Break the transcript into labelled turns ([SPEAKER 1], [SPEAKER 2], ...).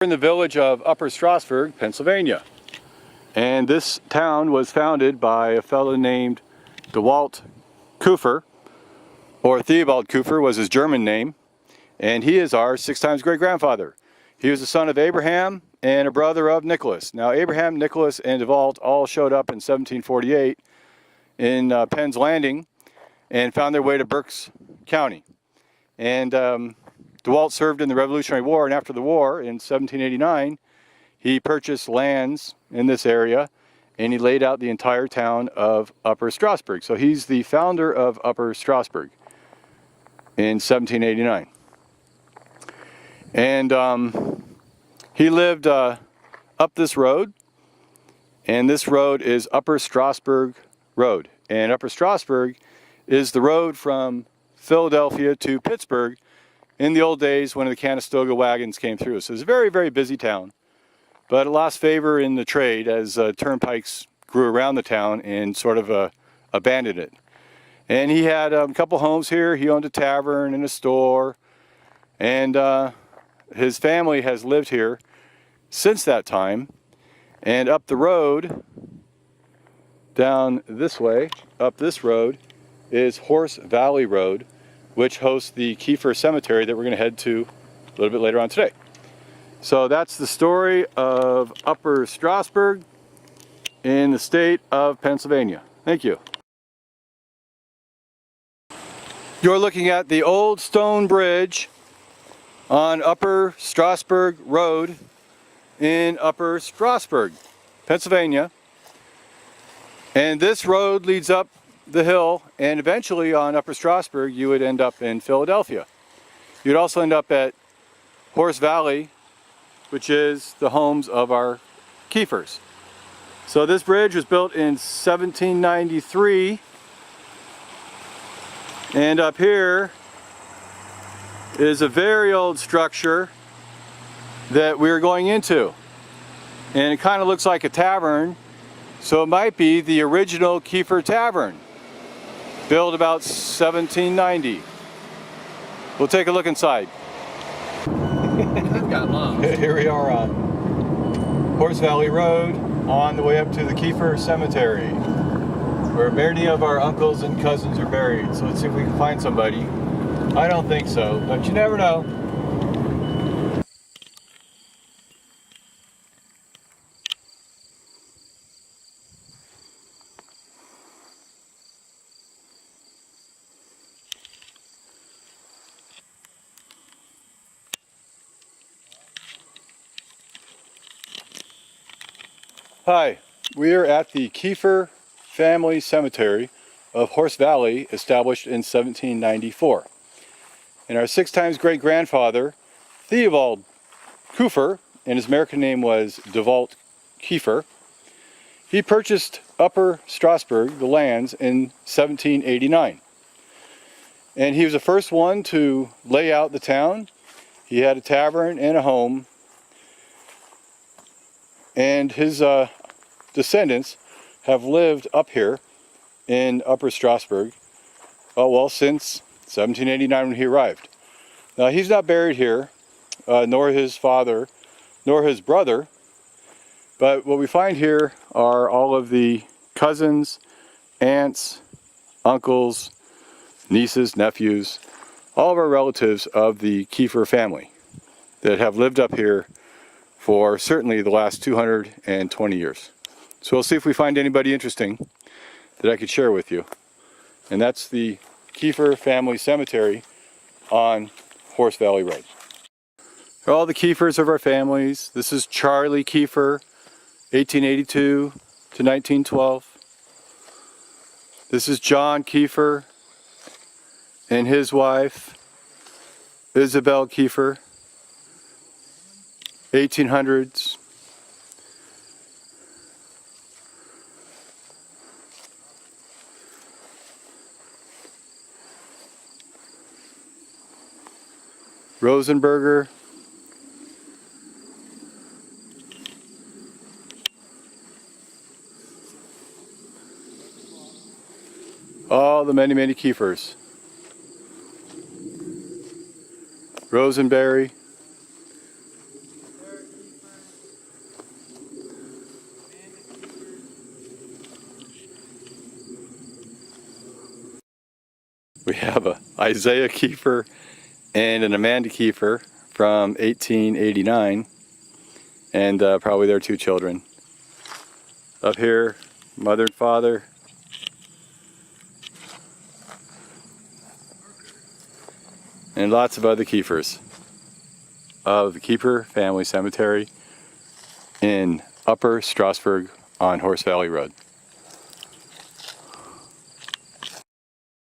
[SPEAKER 1] In the village of Upper Strasburg, Pennsylvania. And this town was founded by a fellow named DeWalt Kufer, or Theobald Kufer was his German name, and he is our 6 times great-grandfather. He was the son of Abraham and a brother of Nicholas. Now Abraham, Nicholas, and DeWalt all showed up in 1748 in Penn's Landing and found their way to Berks County. And DeWalt served in the Revolutionary War, and after the war in 1789 he purchased lands in this area and he laid out the entire town of Upper Strasburg. So he's the founder of Upper Strasburg in 1789. And he lived up this road, and this road is Upper Strasburg Road. And Upper Strasburg is the road from Philadelphia to Pittsburgh in the old days when the Conestoga wagons came through. So it's a very, very busy town, but it lost favor in the trade as turnpikes grew around the town and sort of abandoned it. And he had a couple homes here. He owned a tavern and a store, and his family has lived here since that time. And up the road, down this way, up this road, is Horse Valley Road, which hosts the Kieffer Cemetery that we're going to head to a little bit later on today. So that's the story of Upper Strasburg in the state of Pennsylvania. Thank you. You're looking at the old stone bridge on Upper Strasburg Road in Upper Strasburg, Pennsylvania. And this road leads up the hill, and eventually on Upper Strasburg you would end up in Philadelphia. You'd also end up at Horse Valley, which is the homes of our Kiefers. So this bridge was built in 1793, and up here is a very old structure that we're going into, and it kind of looks like a tavern, so it might be the original Kieffer Tavern, built about 1790. We'll take a look inside. Here we are on Horse Valley Road on the way up to the Kieffer Cemetery, where many of our uncles and cousins are buried. So let's see if we can find somebody. I don't think so, but you never know. Hi, we are at the Kieffer Family Cemetery of Horse Valley, established in 1794. And our 6 times great-grandfather, Theobald Kufer, and his American name was DeWalt Keefer, he purchased Upper Strasburg, the lands, in 1789. And he was the first one to lay out the town. He had a tavern and a home, and his descendants have lived up here in Upper Strasburg, well, since 1789 when he arrived. Now he's not buried here, nor his father, nor his brother, but what we find here are all of the cousins, aunts, uncles, nieces, nephews, all of our relatives of the Kieffer family that have lived up here for certainly the last 220 years. So we'll see if we find anybody interesting that I could share with you. And that's the Kieffer Family Cemetery on Horse Valley Road. All the Kiefers of our families. This is Charlie Kieffer, 1882 to 1912. This is John Kieffer and his wife, Isabel Kieffer, 1800s. Rosenberger. All the many, many Kiefers. Rosenberry. We have a Isaiah Keefer and an Amanda Kieffer from 1889, and probably their 2 children. Up here, mother and father. And lots of other Kieffers of the Kieffer family cemetery in Upper Strasburg on Horse Valley Road.